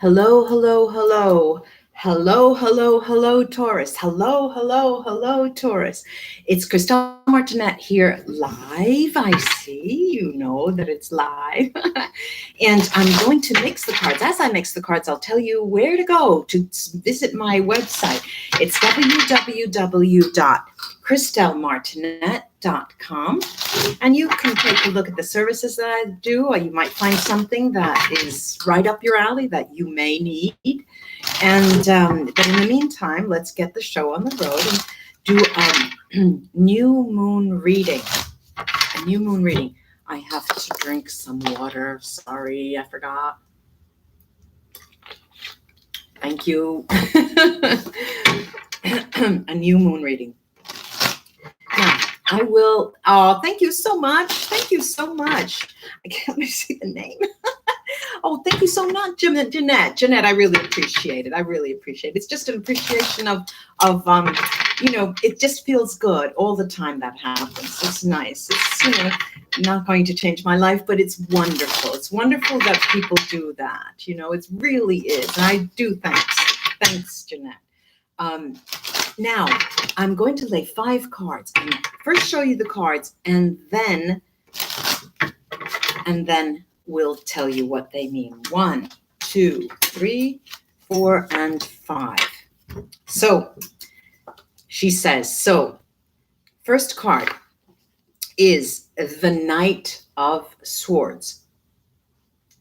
Hello, hello, hello. Hello, hello, hello, Taurus. Hello, hello, hello, Taurus. It's Christelle Martinette here live. I see you know that it's live. And I'm going to mix the cards. As I mix the cards, I'll tell you where to go to visit my website. It's www.christellemartinette.com. And you can take a look at the services that I do, or you might find something that is right up your alley that you may need. And but in the meantime, let's get the show on the road and do a new moon reading. A new moon reading. I have to drink some water. Sorry, I forgot. Thank you. A new moon reading. Now, I will, oh, thank you so much. Thank you so much. I can't see the name. Oh, thank you so much, Jeanette. Jeanette, I really appreciate it. I really appreciate it. It's just an appreciation of you know, it just feels good all the time that happens. It's nice. It's, you know, not going to change my life, but it's wonderful. It's wonderful that people do that. You know, it really is. And I do thanks. Thanks, Jeanette. Now, I'm going to lay 5 cards and first show you the cards and then we'll tell you what they mean. 1, 2, 3, 4, and 5. So she says, so first card is the Knight of Swords.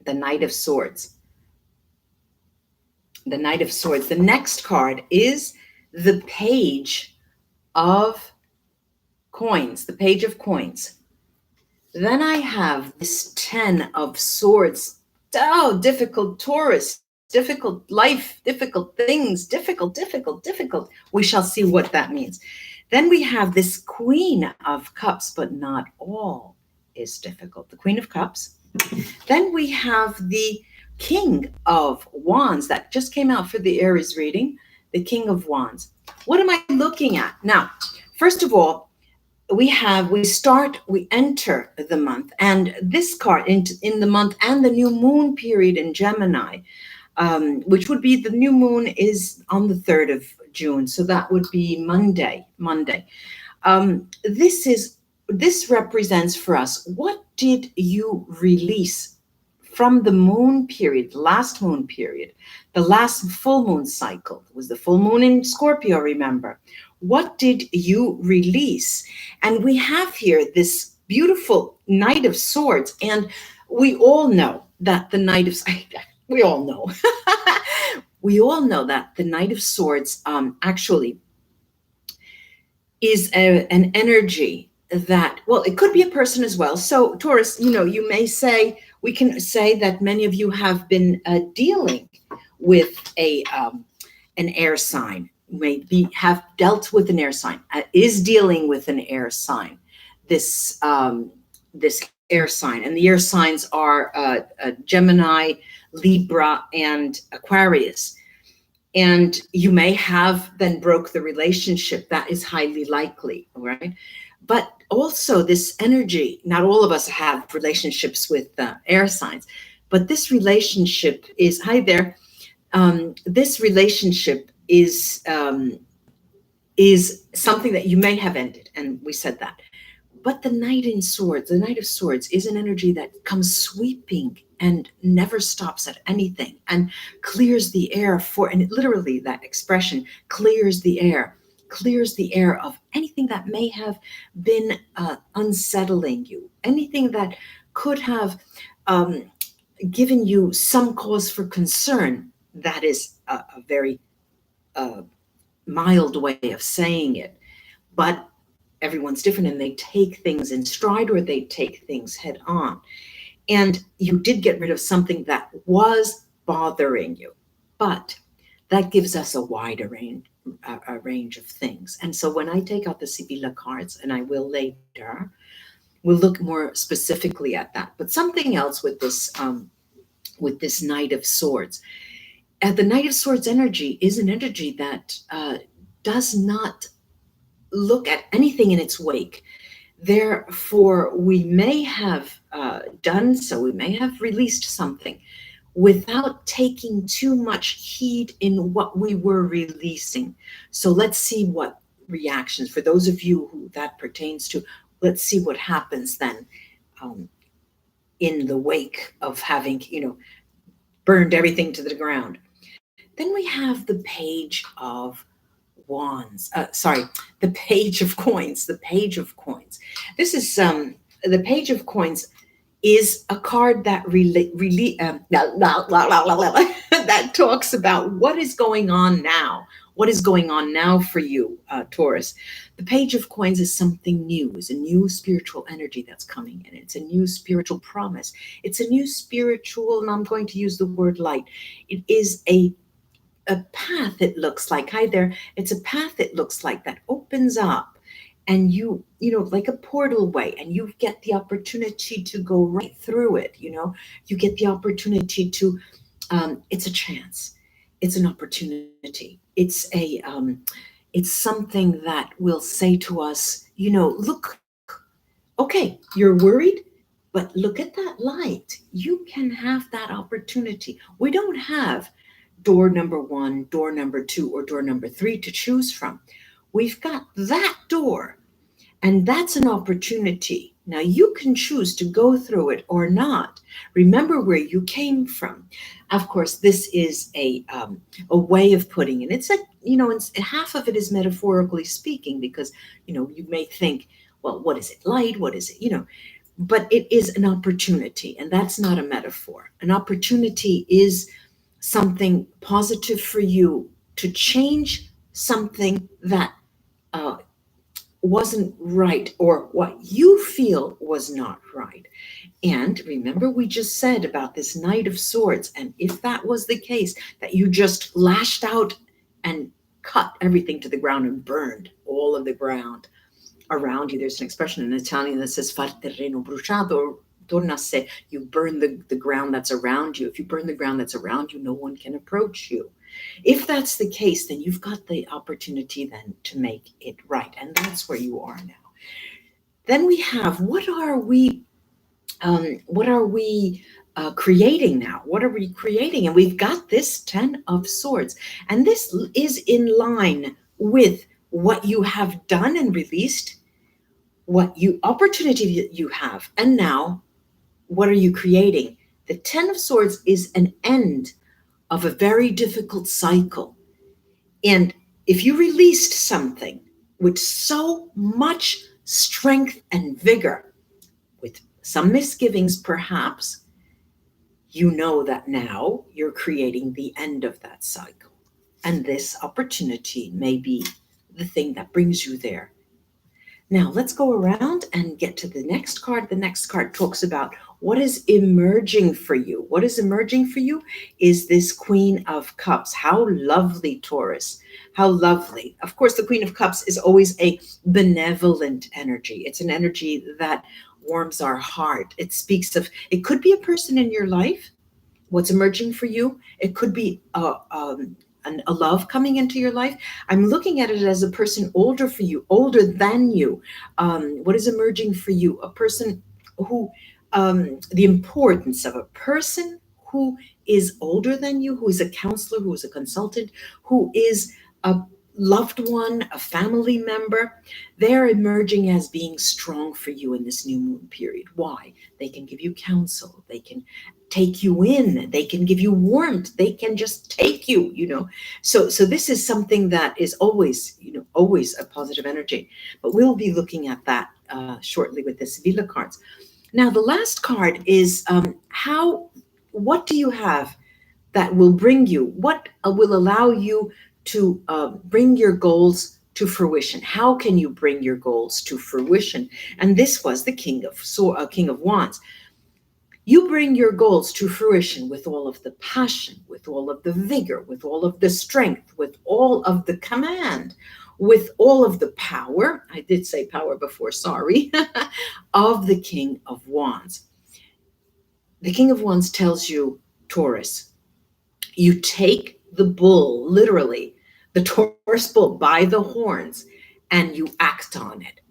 The Knight of Swords. The Knight of Swords. The next card is the Page of Coins. The Page of Coins. Then I have this 10 of Swords. Oh, difficult Taurus, difficult life, difficult things, difficult. We shall see what that means. Then we have this Queen of Cups, but not all is difficult. The Queen of Cups. Then we have the King of Wands that just came out for the Aries reading. The King of Wands. What am I looking at? Now, first of all, we enter the month, and this card in the month and the new moon period in Gemini, which would be the new moon is on the 3rd of June. So that would be Monday. This represents for us, what did you release from the moon period, the last moon period, the last full moon cycle? It was the full moon in Scorpio, remember? What did you release? And we have here this beautiful Knight of Swords. And we all know that the Knight of, we all know. We all know that the Knight of Swords actually is an energy that, well, it could be a person as well. So Taurus, you know, you may say, we can say that many of you have been dealing with an air sign. Maybe have dealt with an air sign, is dealing with an air sign, this air sign. And the air signs are Gemini, Libra, and Aquarius. And you may have then broke the relationship. That is highly likely, right? But also this energy, not all of us have relationships with air signs, but this relationship is, hi there, this relationship is something that you may have ended, and we said that. But the Knight in Swords, the Knight of Swords, is an energy that comes sweeping and never stops at anything and clears the air for, and literally that expression, clears the air of anything that may have been unsettling you, anything that could have given you some cause for concern. That is a very mild way of saying it, but everyone's different and they take things in stride or they take things head on. And you did get rid of something that was bothering you, but that gives us a wider range of things. And so when I take out the Sibilla cards, and I will later, we'll look more specifically at that. But something else with this Knight of Swords. The Knight of Swords energy is an energy that does not look at anything in its wake. Therefore, we may have done so, we may have released something without taking too much heed in what we were releasing. So let's see what reactions, for those of you who that pertains to, let's see what happens then, um, in the wake of having, burned everything to the ground. Then we have the page of wands. Sorry, the page of coins. The page of coins. This is the page of coins is a card that that talks about what is going on now. What is going on now for you, Taurus? The page of coins is something new, is a new spiritual energy that's coming in. It's a new spiritual promise. It's a new spiritual, and I'm going to use the word light. It is a path, it looks like. Hi there. It's a path, it looks like, that opens up, and like a portal way, and you get the opportunity to go right through it. You get the opportunity to, it's a chance, it's an opportunity, it's something that will say to us, look, okay, you're worried, but look at that light. You can have that opportunity. We don't have door number one, door number two, or door number three to choose from. We've got that door, and that's an opportunity. Now you can choose to go through it or not. Remember where you came from. Of course, this is a way of putting it. It's half of it is metaphorically speaking, because you may think, well, what is it? Light? What is it? But it is an opportunity, and that's not a metaphor. An opportunity is something positive for you to change something that wasn't right, or what you feel was not right. And remember, we just said about this Knight of Swords, and if that was the case, that you just lashed out and cut everything to the ground and burned all of the ground around you. There's an expression in Italian that says far terreno bruciato, torna se, you burn the ground that's around you. If you burn the ground that's around you, no one can approach you. If that's the case, then you've got the opportunity then to make it right. And that's where you are now. Then we have, what are we creating now? What are we creating? And we've got this 10 of Swords. And this is in line with what you have done and released, what opportunity that you have. And now, what are you creating? The 10 of Swords is an end of a very difficult cycle. And if you released something with so much strength and vigor, with some misgivings perhaps, you know that now you're creating the end of that cycle. And this opportunity may be the thing that brings you there. Now let's go around and get to the next card. The next card talks about what is emerging for you. What is emerging for you is this Queen of Cups. How lovely, Taurus. How lovely. Of course, the Queen of Cups is always a benevolent energy. It's an energy that warms our heart. It speaks of, it could be a person in your life. What's emerging for you? It could be a love coming into your life. I'm looking at it as a person older for you, older than you. What is emerging for you? A person who, the importance of a person who is older than you, who is a counselor, who is a consultant, who is a loved one, a family member. They're emerging as being strong for you in this new moon period. Why? They can give you counsel. They can take you in. They can give you warmth. They can just take you, So this is something that is always, always a positive energy. But we'll be looking at that shortly with the Sibilla cards. Now, the last card is what do you have that will bring you, what will allow you to bring your goals to fruition? How can you bring your goals to fruition? And this was the King of Wands. You bring your goals to fruition with all of the passion, with all of the vigor, with all of the strength, with all of the command, with all of the power. I did say power before, sorry, of the King of Wands. The King of Wands tells you, Taurus, you take the bull, literally, the Taurus bull by the horns, and you act on it.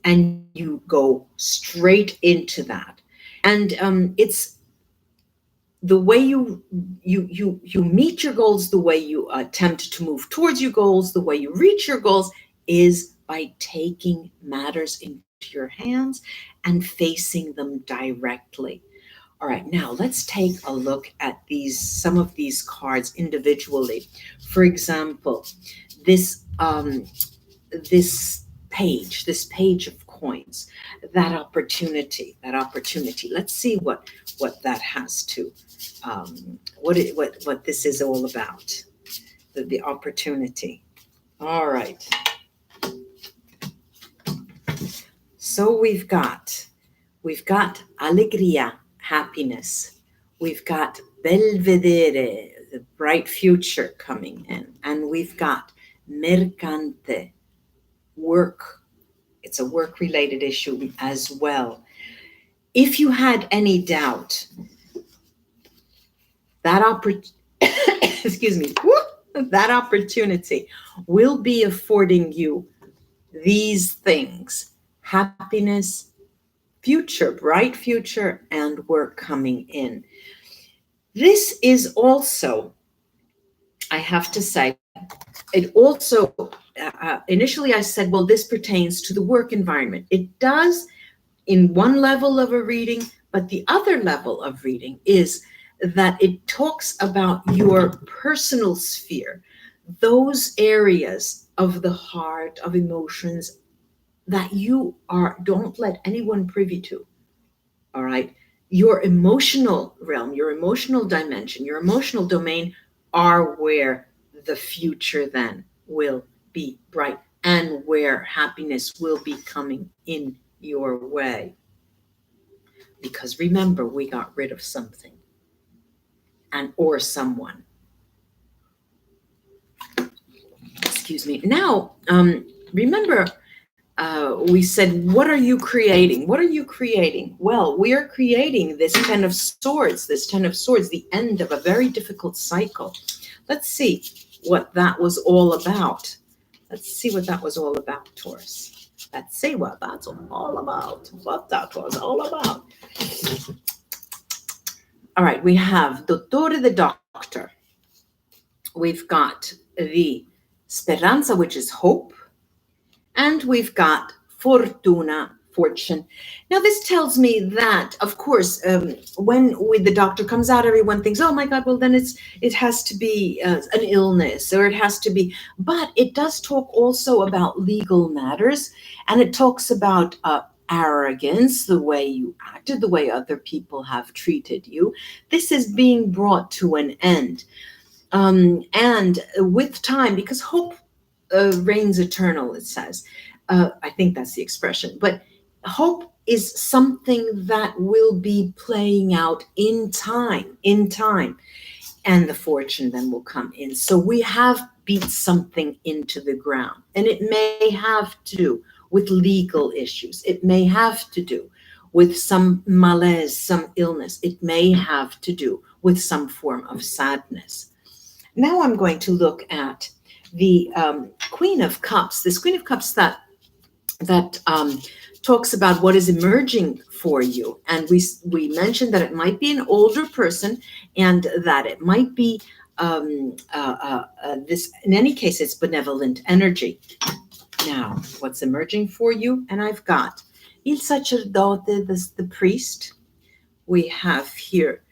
And you go straight into that. And the way you meet your goals, the way you attempt to move towards your goals, the way you reach your goals is by taking matters into your hands and facing them directly. All right, now let's take a look at some of these cards individually. For example, this this page of coins, that opportunity. Let's see what that has to, what this is all about. The opportunity. All right. So we've got alegria, happiness. We've got belvedere, the bright future coming in, and we've got mercante, work. It's a work-related issue as well. If you had any doubt, that excuse me, that opportunity will be affording you these things: happiness, future, bright future, and work coming in. This is also, I have to say, it also, initially I said, well, this pertains to the work environment. It does in one level of a reading, but the other level of reading is that it talks about your personal sphere, those areas of the heart, of emotions that you don't let anyone privy to. All right. Your emotional realm, your emotional dimension, your emotional domain are where the future then will be bright and where happiness will be coming in your way. Because remember, we got rid of something or someone. Excuse me. Now, remember, we said, what are you creating? What are you creating? Well, we are creating this Ten of Swords, the end of a very difficult cycle. Let's see what that was all about. Taurus. Let's see what that's all about. What that was all about. All right, we have Dottore the Doctor. We've got the Speranza, which is hope. And we've got Fortuna, fortune. Now, this tells me that, of course, when the doctor comes out, everyone thinks, oh my God, well, then it has to be an illness, or it has to be, but it does talk also about legal matters, and it talks about arrogance, the way you acted, the way other people have treated you. This is being brought to an end. And with time, because hope reigns eternal, it says. I think that's the expression. But hope is something that will be playing out in time. And the fortune then will come in. So we have beat something into the ground. And it may have to do with legal issues. It may have to do with some malaise, some illness. It may have to do with some form of sadness. Now I'm going to look at the Queen of Cups, this Queen of Cups that talks about what is emerging for you. And we mentioned that it might be an older person, and that it might be this, in any case, it's benevolent energy. Now, what's emerging for you? And I've got Il Sacerdote, the priest. We have here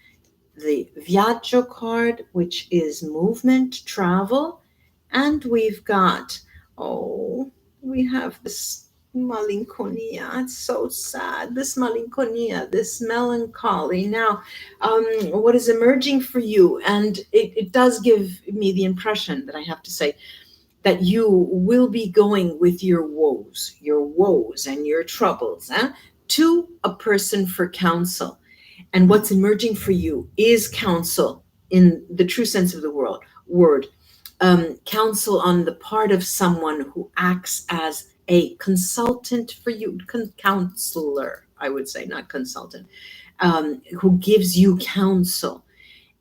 the Viaggio card, which is movement, travel. And we've got, we have this malinconia. It's so sad. This malinconia, this melancholy. Now, what is emerging for you? And it does give me the impression that I have to say that you will be going with your woes and your troubles to a person for counsel. And what's emerging for you is counsel in the true sense of the word. Counsel on the part of someone who acts as a consultant for you, counselor, I would say, not consultant, who gives you counsel.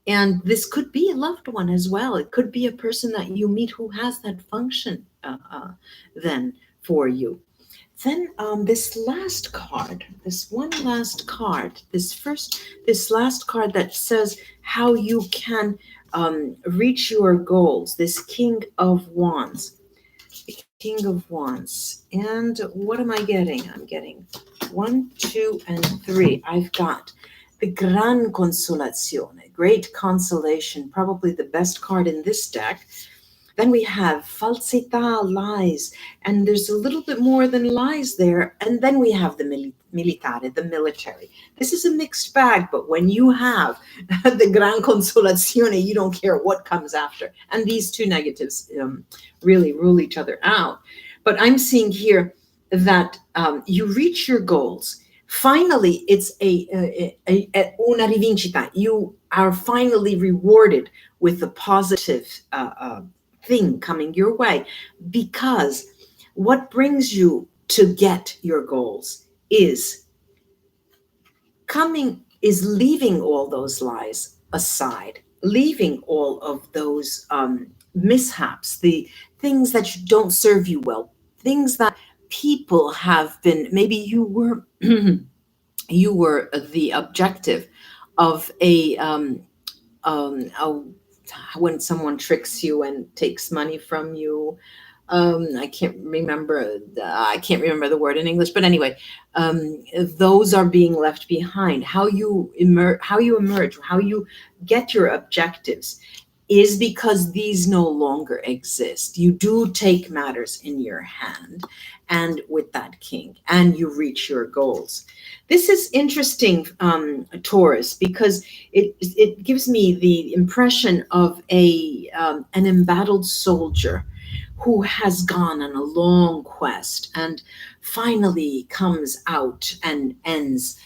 And this could be a loved one as well. It could be a person that you meet who has that function then for you. Then this last card, this one last card, this last card that says how you can reach your goals, this King of Wands. King of Wands. And what am I getting? I'm getting 1, 2, and 3. I've got the Gran Consolazione, great consolation, probably the best card in this deck. Then we have falsità, lies, and there's a little bit more than lies there. And then we have the militare, the military. This is a mixed bag, but when you have the Gran Consolazione, you don't care what comes after. And these two negatives really rule each other out. But I'm seeing here that you reach your goals. Finally, it's una rivincita. You are finally rewarded with a positive thing coming your way, because what brings you to get your goals is leaving all those lies aside, leaving all of those mishaps, the things that don't serve you well, things that people have been, maybe you were you were the objective of when someone tricks you and takes money from you. I can't remember the word in English, but anyway, those are being left behind. How you emerge, how you get your objectives is because these no longer exist. You do take matters in your hand, and with that king, and you reach your goals. This is interesting, Taurus, because it gives me the impression of an embattled soldier who has gone on a long quest and finally comes out and ends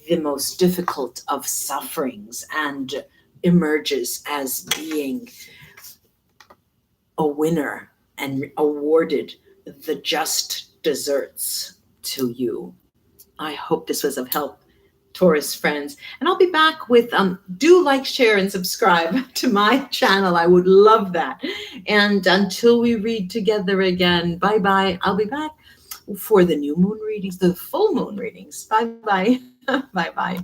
the most difficult of sufferings and emerges as being a winner and awarded the just desserts to you. I hope this was of help, Taurus friends. And I'll be back with, do like, share, and subscribe to my channel. I would love that. And until we read together again, bye-bye. I'll be back for the new moon readings, the full moon readings. Bye-bye. Bye-bye.